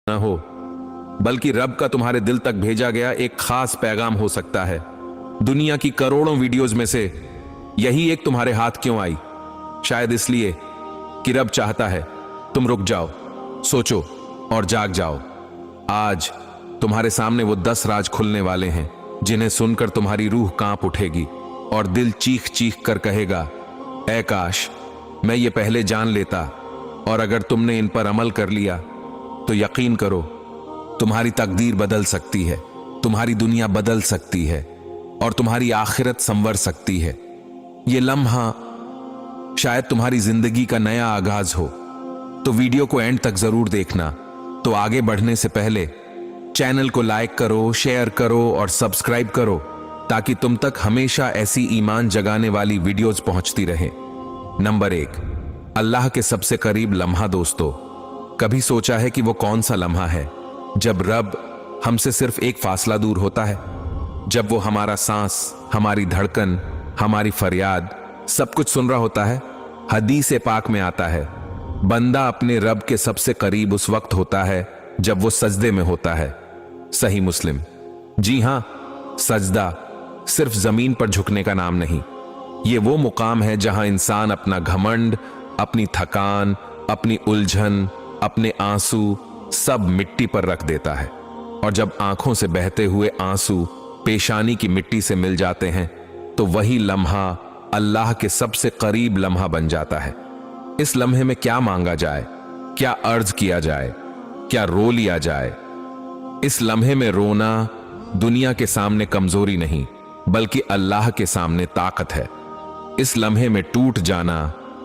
न हो, बल्कि रब का तुम्हारे दिल तक भेजा गया एक खास पैगाम हो सकता है। दुनिया की करोड़ों वीडियोस में से यही एक तुम्हारे हाथ क्यों आई? शायद इसलिए कि रब चाहता है तुम रुक जाओ, सोचो और जाग जाओ। आज तुम्हारे सामने वो 10 राज खुलने वाले हैं जिन्हें सुनकर तुम्हारी रूह कांप उठेगी और दिल चीख चीख कर कहेगा, ऐ काश मैं ये पहले जान लेता। और अगर तुमने इन पर अमल कर लिया तो यकीन करो तुम्हारी तकदीर बदल सकती है, तुम्हारी दुनिया बदल सकती है और तुम्हारी आखिरत संवर सकती है। ये लम्हा शायद तुम्हारी जिंदगी का नया आगाज हो। तो वीडियो को एंड तक जरूर देखना। तो आगे बढ़ने से पहले चैनल को लाइक करो, शेयर करो और सब्सक्राइब करो ताकि तुम तक हमेशा ऐसी ईमान जगाने वाली वीडियोस पहुंचती रहे। नंबर 1, अल्लाह के सबसे करीब लम्हा। दोस्तों, कभी सोचा है कि वो कौन सा लम्हा है जब रब हमसे सिर्फ एक फासला दूर होता है, जब वो हमारा सांस, हमारी धड़कन, हमारी फरियाद सब कुछ सुन रहा होता है। हदीस पाक में आता है, बंदा अपने रब के सबसे करीब उस वक्त होता है जब वो सजदे में होता है। सही मुस्लिम। जी हां, सजदा सिर्फ जमीन पर झुकने का नाम नहीं, ये वो मुकाम है जहां इंसान अपना घमंड, अपनी थकान, अपनी उलझन, अपने आंसू सब मिट्टी पर रख देता है। और जब आंखों से बहते हुए आंसू पेशानी की मिट्टी से मिल जाते हैं तो वही लम्हा अल्लाह के सबसे करीब लम्हा बन जाता है। इस लम्हे में क्या मांगा जाए, क्या अर्ज किया जाए, क्या रो लिया जाए? इस लम्हे में रोना दुनिया के सामने कमजोरी नहीं बल्कि अल्लाह के सामने ताकत है। इस लम्हे में टूट जाना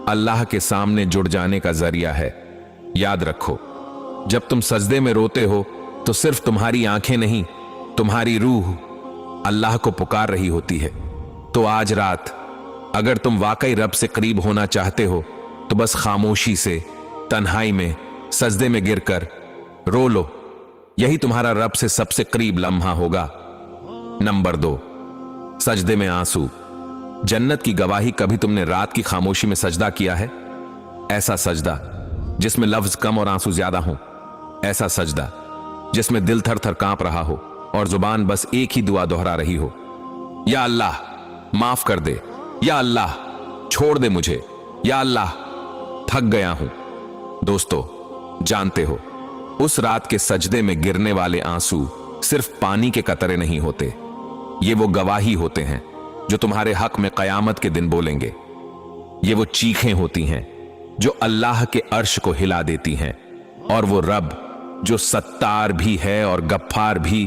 अल्लाह के सामने जुड़ जाने का जरिया है। याद रखो, जब तुम सजदे में रोते हो तो सिर्फ तुम्हारी आंखें नहीं, तुम्हारी रूह अल्लाह को पुकार रही होती है। तो आज रात अगर तुम वाकई रब से करीब होना चाहते हो तो बस खामोशी से तन्हाई में सजदे में गिरकर रो लो। यही तुम्हारा रब से सबसे करीब लम्हा होगा। नंबर 2, सजदे में आंसू। जन्नत की गवाही। कभी तुमने रात की खामोशी में सजदा किया है? ऐसा सजदा जिसमें लफ्ज कम और आंसू ज्यादा हों, ऐसा सजदा जिसमें दिल थर थर कांप रहा हो और जुबान बस एक ही दुआ दोहरा रही हो, या अल्लाह माफ कर दे, या अल्लाह छोड़ दे मुझे, या अल्लाह थक गया हूं। दोस्तों, जानते हो उस रात के सजदे में गिरने वाले आंसू सिर्फ पानी के कतरे नहीं होते, ये वो गवाही होते हैं जो तुम्हारे हक में कयामत के दिन बोलेंगे। ये वो चीखें होती हैं जो अल्लाह के अर्श को हिला देती हैं। और वो रब जो सत्तार भी है और गफ्फार भी,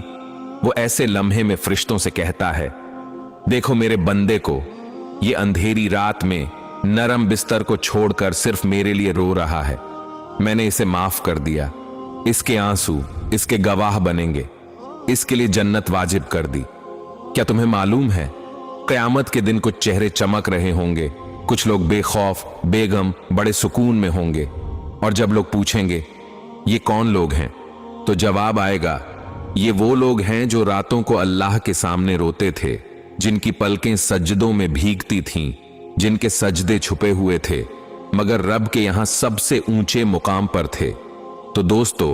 वो ऐसे लम्हे में फरिश्तों से कहता है, देखो मेरे बंदे को, ये अंधेरी रात में नरम बिस्तर को छोड़कर सिर्फ मेरे लिए रो रहा है। मैंने इसे माफ कर दिया। इसके आंसू इसके गवाह बनेंगे। इसके लिए जन्नत वाजिब कर दी। क्या तुम्हें मालूम है, क़यामत के दिन कुछ चेहरे चमक रहे होंगे, कुछ लोग बेखौफ, बेगम, बड़े सुकून में होंगे। और जब लोग पूछेंगे ये कौन लोग हैं, तो जवाब आएगा, ये वो लोग हैं जो रातों को अल्लाह के सामने रोते थे, जिनकी पलकें सजदों में भीगती थीं, जिनके सजदे छुपे हुए थे मगर रब के यहां सबसे ऊंचे मुकाम पर थे। तो दोस्तों,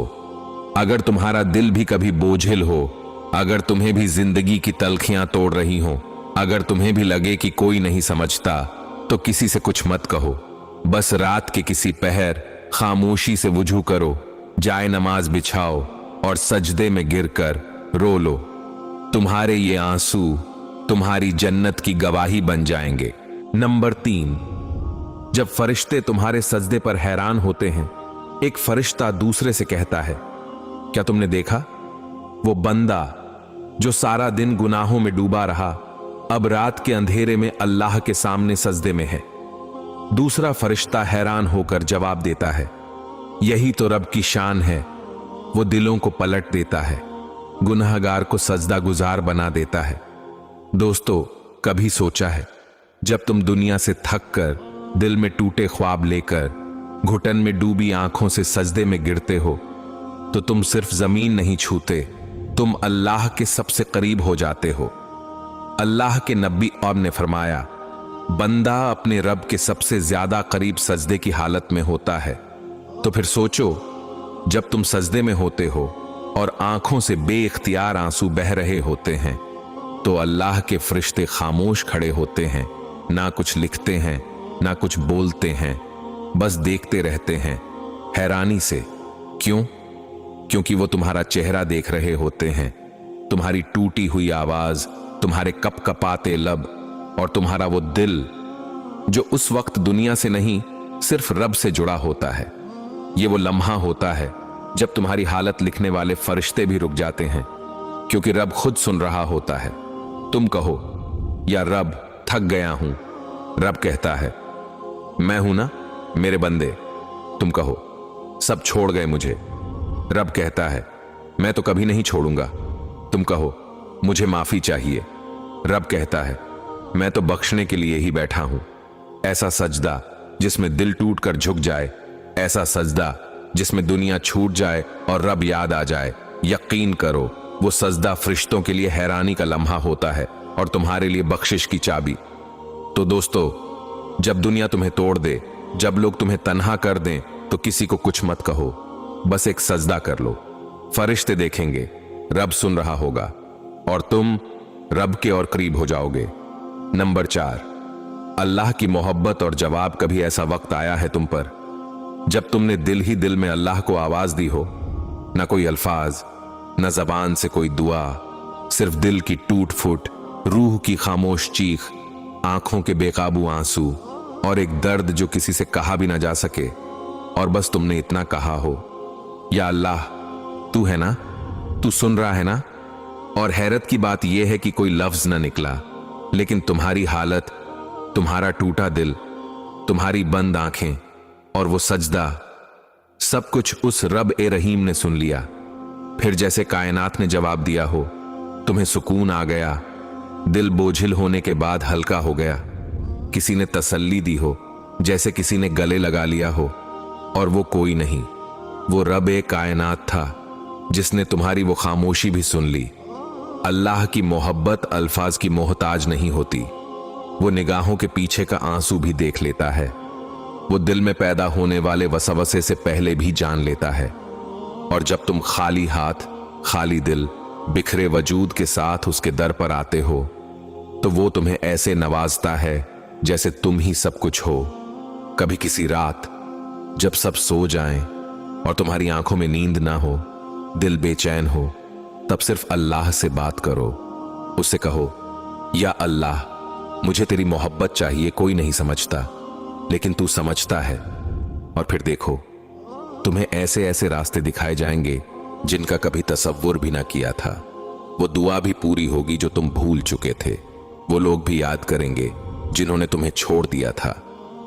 अगर तुम्हारा दिल भी कभी बोझिल हो, अगर तुम्हें भी जिंदगी की तलखियां तोड़ रही हो, अगर तुम्हें भी लगे कि कोई नहीं समझता, तो किसी से कुछ मत कहो। बस रात के किसी पहर खामोशी से वुजू करो, जाए नमाज बिछाओ और सजदे में गिरकर रो लो। तुम्हारे ये आंसू तुम्हारी जन्नत की गवाही बन जाएंगे। नंबर 3, जब फरिश्ते तुम्हारे सजदे पर हैरान होते हैं, एक फरिश्ता दूसरे से कहता है, क्या तुमने देखा वो बंदा जो सारा दिन गुनाहों में डूबा रहा, अब रात के अंधेरे में अल्लाह के सामने सजदे में है। दूसरा फरिश्ता हैरान होकर जवाब देता है, यही तो रब की शान है, वो दिलों को पलट देता है, गुनहगार को सजदा गुजार बना देता है। दोस्तों, कभी सोचा है, जब तुम दुनिया से थक कर, दिल में टूटे ख्वाब लेकर, घुटन में डूबी आंखों से सजदे में गिरते हो, तो तुम सिर्फ जमीन नहीं छूते, तुम अल्लाह के सबसे करीब हो जाते हो। अल्लाह के नबी और ने फरमाया, बंदा अपने रब के सबसे ज्यादा करीब सजदे की हालत में होता है। तो फिर सोचो, जब तुम सजदे में होते हो और आंखों से बेइख्तियार आंसू बह रहे होते हैं, तो अल्लाह के फरिश्ते खामोश खड़े होते हैं, ना कुछ लिखते हैं, ना कुछ बोलते हैं, बस देखते रहते हैं हैरानी से। क्यों? क्योंकि वो तुम्हारा चेहरा देख रहे होते हैं, तुम्हारी टूटी हुई आवाज, तुम्हारे कपकपाते लब और तुम्हारा वो दिल जो उस वक्त दुनिया से नहीं सिर्फ रब से जुड़ा होता है। ये वो लम्हा होता है जब तुम्हारी हालत लिखने वाले फरिश्ते भी रुक जाते हैं, क्योंकि रब खुद सुन रहा होता है। तुम कहो, या रब थक गया हूं। रब कहता है, मैं हूं ना मेरे बंदे। तुम कहो, सब छोड़ गए मुझे। रब कहता है, मैं तो कभी नहीं छोड़ूंगा। तुम कहो, मुझे माफी चाहिए। रब कहता है, मैं तो बख्शने के लिए ही बैठा हूं। ऐसा सजदा जिसमें दिल टूट कर झुक जाए, ऐसा सजदा जिसमें दुनिया छूट जाए और रब याद आ जाए। यकीन करो, वो सजदा फरिश्तों के लिए हैरानी का लम्हा होता है और तुम्हारे लिए बख्शिश की चाबी। तो दोस्तों, जब दुनिया तुम्हें तोड़ दे, जब लोग तुम्हें तन्हा कर दें, तो किसी को कुछ मत कहो, बस एक सजदा कर लो। फरिश्ते देखेंगे, रब सुन रहा होगा और तुम रब के और करीब हो जाओगे। नंबर 4, अल्लाह की मोहब्बत और जवाब। कभी ऐसा वक्त आया है तुम पर जब तुमने दिल ही दिल में अल्लाह को आवाज दी हो? ना कोई अल्फाज, न जबान से कोई दुआ, सिर्फ दिल की टूट फूट, रूह की खामोश चीख, आंखों के बेकाबू आंसू और एक दर्द जो किसी से कहा भी ना जा सके। और बस तुमने इतना कहा हो, या अल्लाह तू है ना, तू सुन रहा है ना। और हैरत की बात यह है कि कोई लफ्ज ना निकला, लेकिन तुम्हारी हालत, तुम्हारा टूटा दिल, तुम्हारी बंद आंखें और वो सजदा, सब कुछ उस रब ए रहीम ने सुन लिया। फिर जैसे कायनात ने जवाब दिया हो, तुम्हें सुकून आ गया, दिल बोझिल होने के बाद हल्का हो गया। किसी ने तसल्ली दी हो, जैसे किसी ने गले लगा लिया हो। और वो कोई नहीं, वो रब ए कायनात था जिसने तुम्हारी वो खामोशी भी सुन ली। अल्लाह की मोहब्बत अल्फाज की मोहताज नहीं होती, वो निगाहों के पीछे का आंसू भी देख लेता है। वो दिल में पैदा होने वाले वसवसे से पहले भी जान लेता है। और जब तुम खाली हाथ, खाली दिल, बिखरे वजूद के साथ उसके दर पर आते हो, तो वो तुम्हें ऐसे नवाजता है जैसे तुम ही सब कुछ हो। कभी किसी रात जब सब सो जाएं और तुम्हारी आंखों में नींद ना हो, दिल बेचैन हो, तब सिर्फ अल्लाह से बात करो। उससे कहो, या अल्लाह मुझे तेरी मोहब्बत चाहिए, कोई नहीं समझता लेकिन तू समझता है। और फिर देखो, तुम्हें ऐसे ऐसे रास्ते दिखाए जाएंगे जिनका कभी तसव्वुर भी ना किया था। वो दुआ भी पूरी होगी जो तुम भूल चुके थे। वो लोग भी याद करेंगे जिन्होंने तुम्हें छोड़ दिया था,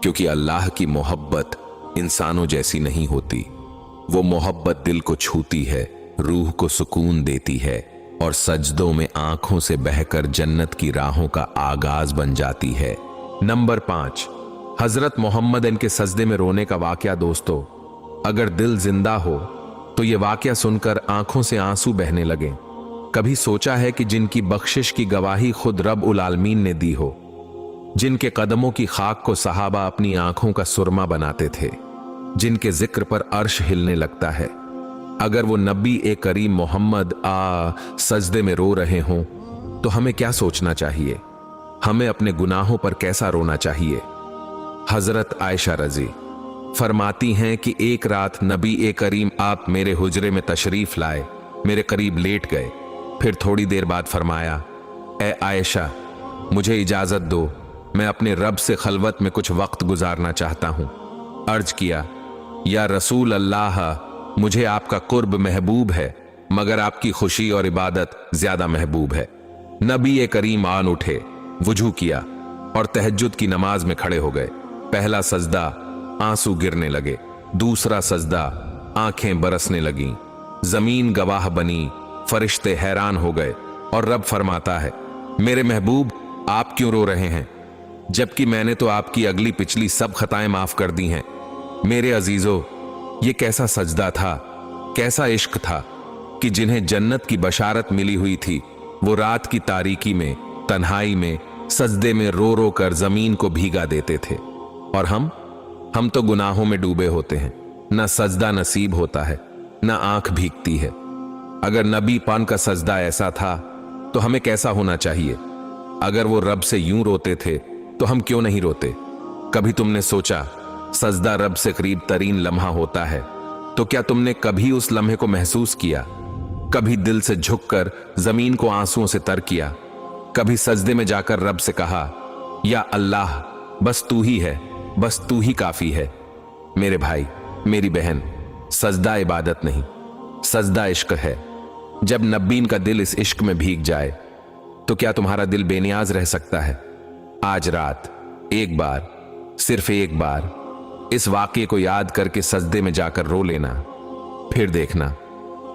क्योंकि अल्लाह की मोहब्बत इंसानों जैसी नहीं होती। वो मोहब्बत दिल को छूती है, रूह को सुकून देती है और सजदों में आंखों से बहकर जन्नत की राहों का आगाज बन जाती है। नंबर 5, हजरत मोहम्मद इनके सजदे में रोने का वाकया। दोस्तों, अगर दिल जिंदा हो तो ये वाकया सुनकर आंखों से आंसू बहने लगे। कभी सोचा है कि जिनकी बख्शिश की गवाही खुद रब उल आलमीन ने दी हो, जिनके कदमों की खाक को सहाबा अपनी आंखों का सुरमा बनाते थे, जिनके जिक्र पर अर्श हिलने लगता है, अगर वो नबी ए करीम मोहम्मद सजदे में रो रहे हों, तो हमें क्या सोचना चाहिए? हमें अपने गुनाहों पर कैसा रोना चाहिए? हजरत आयशा रजी फरमाती हैं कि एक रात नबी ए करीम आप मेरे हुजरे में तशरीफ लाए, मेरे करीब लेट गए, फिर थोड़ी देर बाद फरमाया, ए आयशा मुझे इजाजत दो, मैं अपने रब से खलवत में कुछ वक्त गुजारना चाहता हूं। अर्ज किया, या रसूल अल्लाह, मुझे आपका कुर्ब महबूब है, मगर आपकी खुशी और इबादत ज्यादा महबूब है। नबी ए करीम आन उठे, वुजू किया और तहज्जुद की नमाज में खड़े हो गए। पहला सजदा, आंसू गिरने लगे। दूसरा सजदा, आंखें बरसने लगीं। जमीन गवाह बनी, फरिश्ते हैरान हो गए और रब फरमाता है, मेरे महबूब आप क्यों रो रहे हैं, जबकि मैंने तो आपकी अगली पिछली सब खताएं माफ कर दी हैं। मेरे अजीजों, ये कैसा सजदा था, कैसा इश्क था कि जिन्हें जन्नत की बशारत मिली हुई थी, वो रात की तारीकी में, तन्हाई में, सजदे में रो रो कर जमीन को भीगा देते थे। और हम तो गुनाहों में डूबे होते हैं, ना सजदा नसीब होता है, न आंख भीगती है। अगर नबी पान का सजदा ऐसा था तो हमें कैसा होना चाहिए? अगर वो रब से यूं रोते थे तो हम क्यों नहीं रोते? कभी तुमने सोचा सजदा रब से करीब तरीन लम्हा होता है, तो क्या तुमने कभी उस लम्हे को महसूस किया? कभी दिल से झुककर जमीन को आंसुओं से तर किया? कभी सजदे में जाकर रब से कहा, या अल्लाह, बस तू ही है, बस तू ही काफी है? मेरे भाई, मेरी बहन, सजदा इबादत नहीं, सजदा इश्क है। जब नब्बीन का दिल इस इश्क में भीग जाए तो क्या तुम्हारा दिल बेनियाज रह सकता है? आज रात एक बार, सिर्फ एक बार इस वाकये को याद करके सजदे में जाकर रो लेना, फिर देखना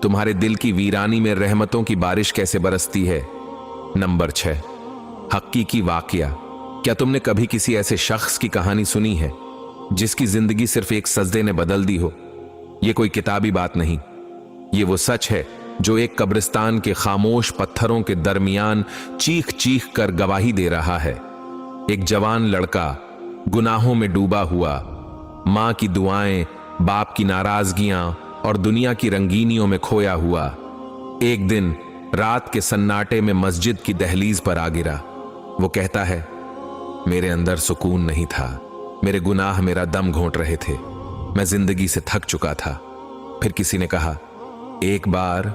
तुम्हारे दिल की वीरानी में रहमतों की बारिश कैसे बरसती है। नंबर 6, हकीकी वाकया। क्या तुमने कभी किसी ऐसे शख्स की कहानी सुनी है जिसकी जिंदगी सिर्फ एक सजदे ने बदल दी हो? यह कोई किताबी बात नहीं, ये वो सच है जो एक कब्रिस्तान के खामोश पत्थरों के दरमियान चीख चीख कर गवाही दे रहा है। एक जवान लड़का गुनाहों में डूबा हुआ, मां की दुआएं, बाप की नाराजगियां और दुनिया की रंगीनियों में खोया हुआ, एक दिन रात के सन्नाटे में मस्जिद की दहलीज पर आ गिरा। वो कहता है, मेरे अंदर सुकून नहीं था, मेरे गुनाह मेरा दम घोंट रहे थे, मैं जिंदगी से थक चुका था। फिर किसी ने कहा, एक बार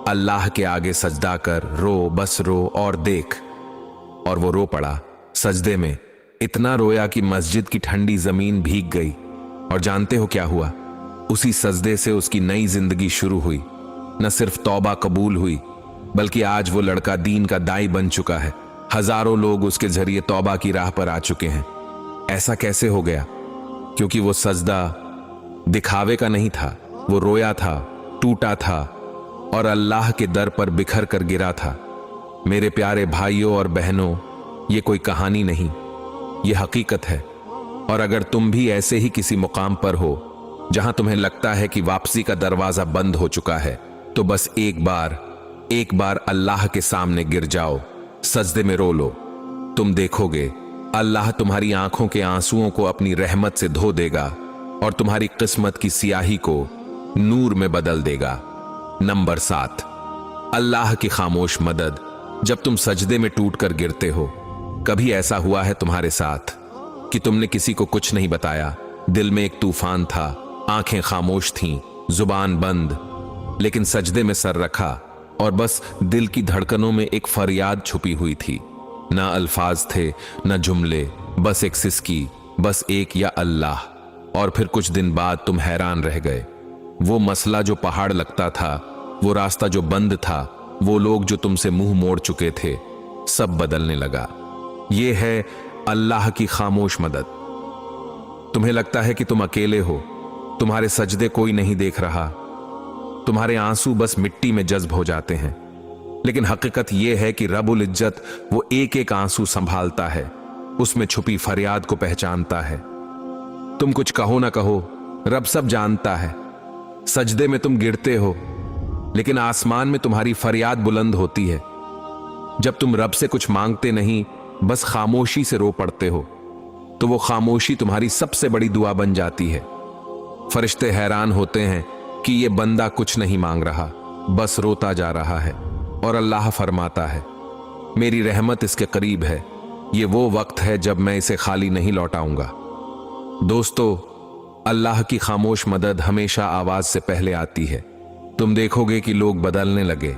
अल्लाह के आगे सजदा कर रो, बस रो और देख। और वो रो पड़ा सजदे में, इतना रोया कि मस्जिद की ठंडी जमीन भीग गई। और जानते हो क्या हुआ? उसी सजदे से उसकी नई जिंदगी शुरू हुई। न सिर्फ तौबा कबूल हुई, बल्कि आज वो लड़का दीन का दाई बन चुका है। हजारों लोग उसके जरिए तौबा की राह पर आ चुके हैं। ऐसा कैसे हो गया? क्योंकि वो सजदा दिखावे का नहीं था, वो रोया था, टूटा था और अल्लाह के दर पर बिखर कर गिरा था। मेरे प्यारे भाइयों और बहनों, ये कोई कहानी नहीं, ये हकीकत है। और अगर तुम भी ऐसे ही किसी मुकाम पर हो जहां तुम्हें लगता है कि वापसी का दरवाजा बंद हो चुका है, तो बस एक बार अल्लाह के सामने गिर जाओ, सजदे में रो लो। तुम देखोगे अल्लाह तुम्हारी आंखों के आंसुओं को अपनी रहमत से धो देगा और तुम्हारी किस्मत की सियाही को नूर में बदल देगा। नंबर 7, अल्लाह की खामोश मदद। जब तुम सजदे में टूट कर गिरते हो, कभी ऐसा हुआ है तुम्हारे साथ कि तुमने किसी को कुछ नहीं बताया? दिल में एक तूफान था, आंखें खामोश थीं, जुबान बंद, लेकिन सजदे में सर रखा और बस दिल की धड़कनों में एक फरियाद छुपी हुई थी। ना अल्फाज थे, ना जुमले, बस एक सिसकी, बस एक या अल्लाह। और फिर कुछ दिन बाद तुम हैरान रह गए। वो मसला जो पहाड़ लगता था, वो रास्ता जो बंद था, वो लोग जो तुमसे मुंह मोड़ चुके थे, सब बदलने लगा। ये है अल्लाह की खामोश मदद। तुम्हें लगता है कि तुम अकेले हो, तुम्हारे सजदे कोई नहीं देख रहा, तुम्हारे आंसू बस मिट्टी में जज्ब हो जाते हैं। लेकिन हकीकत यह है कि रब्बुल इज्जत वो एक एक आंसू संभालता है, उसमें छुपी फरियाद को पहचानता है। तुम कुछ कहो ना कहो, रब सब जानता है। सजदे में तुम गिरते हो, लेकिन आसमान में तुम्हारी फरियाद बुलंद होती है। जब तुम रब से कुछ मांगते नहीं, बस खामोशी से रो पड़ते हो, तो वो खामोशी तुम्हारी सबसे बड़ी दुआ बन जाती है। फरिश्ते हैरान होते हैं कि ये बंदा कुछ नहीं मांग रहा, बस रोता जा रहा है। और अल्लाह फरमाता है, मेरी रहमत इसके करीब है, ये वो वक्त है जब मैं इसे खाली नहीं लौटाऊंगा। दोस्तों, अल्लाह की खामोश मदद हमेशा आवाज से पहले आती है। तुम देखोगे कि लोग बदलने लगे,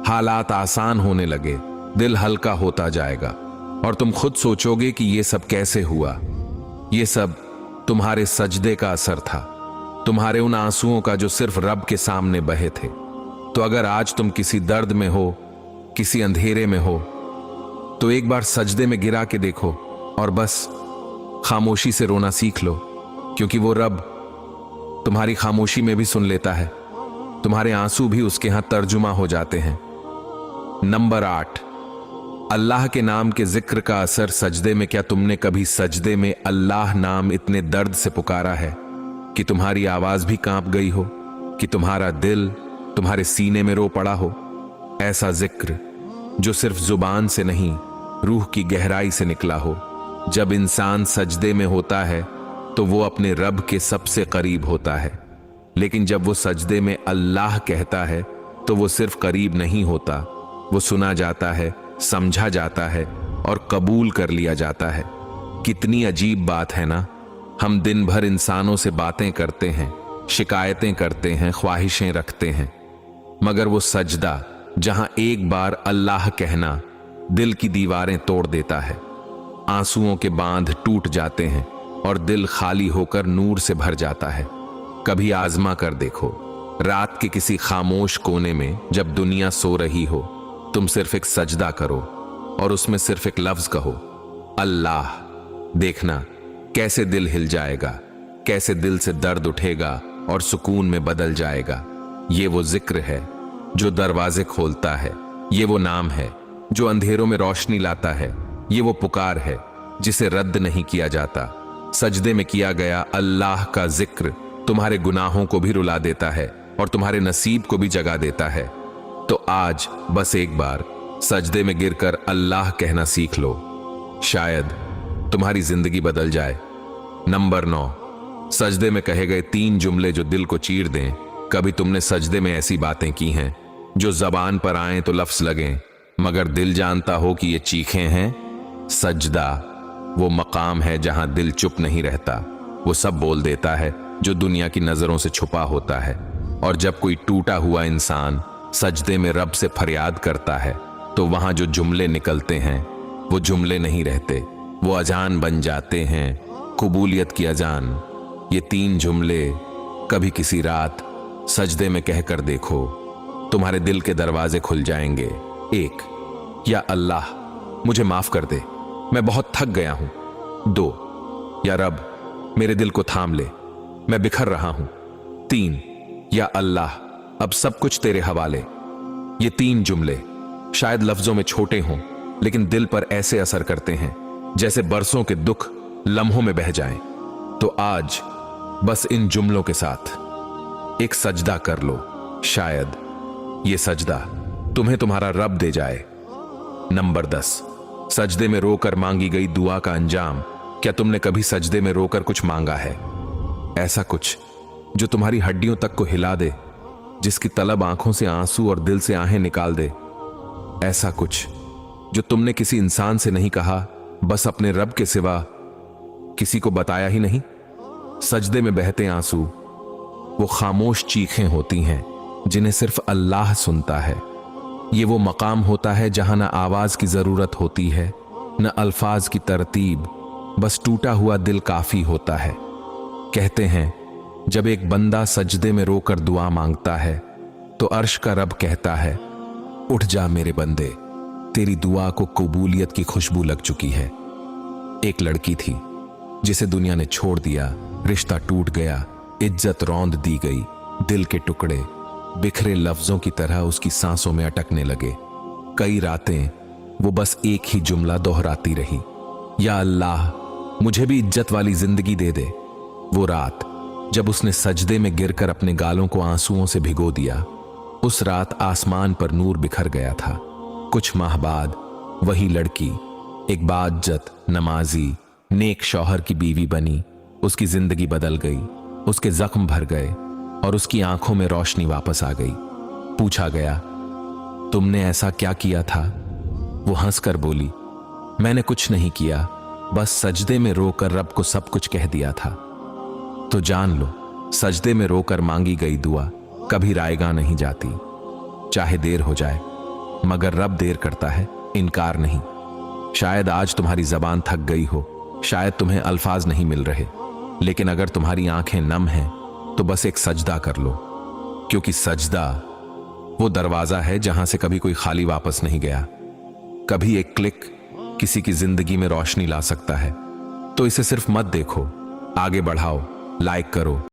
हालात आसान होने लगे, दिल हल्का होता जाएगा और तुम खुद सोचोगे कि ये सब कैसे हुआ। ये सब तुम्हारे सजदे का असर था, तुम्हारे उन आंसुओं का जो सिर्फ रब के सामने बहे थे। तो अगर आज तुम किसी दर्द में हो, किसी अंधेरे में हो, तो एक बार सजदे में गिरा के देखो और बस खामोशी से रोना सीख लो, क्योंकि वो रब तुम्हारी खामोशी में भी सुन लेता है। तुम्हारे आंसू भी उसके यहां तर्जुमा हो जाते हैं। नंबर 8, अल्लाह के नाम के जिक्र का असर सजदे में। क्या तुमने कभी सजदे में अल्लाह नाम इतने दर्द से पुकारा है कि तुम्हारी आवाज भी कांप गई हो, कि तुम्हारा दिल तुम्हारे सीने में रो पड़ा हो? ऐसा जिक्र जो सिर्फ जुबान से नहीं, रूह की गहराई से निकला हो। जब इंसान सजदे में होता है तो वो अपने रब के सबसे करीब होता है। लेकिन जब वो सजदे में अल्लाह कहता है तो वो सिर्फ करीब नहीं होता, वो सुना जाता है, समझा जाता है और कबूल कर लिया जाता है। कितनी अजीब बात है ना। हम दिन भर इंसानों से बातें करते हैं, शिकायतें करते हैं, ख्वाहिशें रखते हैं, मगर वो सजदा जहां एक बार अल्लाह कहना दिल की दीवारें तोड़ देता है, आंसुओं के बांध टूट जाते हैं और दिल खाली होकर नूर से भर जाता है। कभी आजमा कर देखो, रात के किसी खामोश कोने में जब दुनिया सो रही हो, तुम सिर्फ एक सजदा करो और उसमें सिर्फ एक लफ्ज कहो, अल्लाह। देखना कैसे दिल हिल जाएगा, कैसे दिल से दर्द उठेगा और सुकून में बदल जाएगा। ये वो जिक्र है जो दरवाजे खोलता है, ये वो नाम है जो अंधेरों में रोशनी लाता है, ये वो पुकार है जिसे रद्द नहीं किया जाता। सजदे में किया गया अल्लाह का जिक्र तुम्हारे गुनाहों को भी रुला देता है और तुम्हारे नसीब को भी जगा देता है। तो आज बस एक बार सजदे में गिरकर अल्लाह कहना सीख लो, शायद तुम्हारी जिंदगी बदल जाए। नंबर 9, सजदे में कहे गए 3 जुमले जो दिल को चीर दें। कभी तुमने सजदे में ऐसी बातें की हैं जो जबान पर आए तो लफ्ज लगें, मगर दिल जानता हो कि ये चीखें हैं? सजदा वो मकाम है जहां दिल चुप नहीं रहता, वो सब बोल देता है जो दुनिया की नजरों से छुपा होता है। और जब कोई टूटा हुआ इंसान सजदे में रब से फरियाद करता है तो वहां जो जुमले निकलते हैं वो जुमले नहीं रहते, वो अजान बन जाते हैं, कबूलियत की अजान। ये 3 जुमले कभी किसी रात सजदे में कहकर देखो, तुम्हारे दिल के दरवाजे खुल जाएंगे। 1, या अल्लाह मुझे माफ कर दे, मैं बहुत थक गया हूं। 2, या रब मेरे दिल को थाम ले, मैं बिखर रहा हूं। 3, या अल्लाह अब सब कुछ तेरे हवाले। ये 3 जुमले शायद लफ्जों में छोटे हों, लेकिन दिल पर ऐसे असर करते हैं जैसे बरसों के दुख लम्हों में बह जाएं। तो आज बस इन जुमलों के साथ एक सजदा कर लो, शायद ये सजदा तुम्हें तुम्हारा रब दे जाए। नंबर 10, सजदे में रोकर मांगी गई दुआ का अंजाम। क्या तुमने कभी सजदे में रोकर कुछ मांगा है? ऐसा कुछ जो तुम्हारी हड्डियों तक को हिला दे, जिसकी तलब आंखों से आंसू और दिल से आहें निकाल दे। ऐसा कुछ जो तुमने किसी इंसान से नहीं कहा, बस अपने रब के सिवा किसी को बताया ही नहीं। सजदे में बहते आंसू वो खामोश चीखें होती हैं जिन्हें सिर्फ अल्लाह सुनता है। ये वो मकाम होता है जहां न आवाज की जरूरत होती है, न अल्फाज की तरतीब, बस टूटा हुआ दिल काफी होता है। कहते हैं जब एक बंदा सजदे में रोकर दुआ मांगता है तो अर्श का रब कहता है, उठ जा मेरे बंदे, तेरी दुआ को कबूलियत की खुशबू लग चुकी है। एक लड़की थी जिसे दुनिया ने छोड़ दिया, रिश्ता टूट गया, इज्जत रौंद दी गई, दिल के टुकड़े बिखरे लफ्जों की तरह उसकी सांसों में अटकने लगे। कई रातें वो बस एक ही जुमला दोहराती रही, या अल्लाह मुझे भी इज्जत वाली जिंदगी दे दे। वो रात जब उसने सजदे में गिरकर अपने गालों को आंसुओं से भिगो दिया, उस रात आसमान पर नूर बिखर गया था। कुछ माह बाद वही लड़की एक बाइज्जत, नमाजी, नेक शौहर की बीवी बनी। उसकी जिंदगी बदल गई, उसके जख्म भर गए और उसकी आंखों में रोशनी वापस आ गई। पूछा गया, तुमने ऐसा क्या किया था? वो हंसकर बोली, मैंने कुछ नहीं किया, बस सजदे में रोकर रब को सब कुछ कह दिया था। तो जान लो, सजदे में रोकर मांगी गई दुआ कभी रायगा नहीं जाती। चाहे देर हो जाए, मगर रब देर करता है, इनकार नहीं। शायद आज तुम्हारी जबान थक गई हो, शायद तुम्हें अल्फाज नहीं मिल रहे, लेकिन अगर तुम्हारी आंखें नम हैं तो बस एक सजदा कर लो, क्योंकि सजदा वो दरवाजा है जहां से कभी कोई खाली वापस नहीं गया। कभी एक क्लिक किसी की जिंदगी में रोशनी ला सकता है। तो इसे सिर्फ मत देखो, आगे बढ़ाओ, लाइक करो।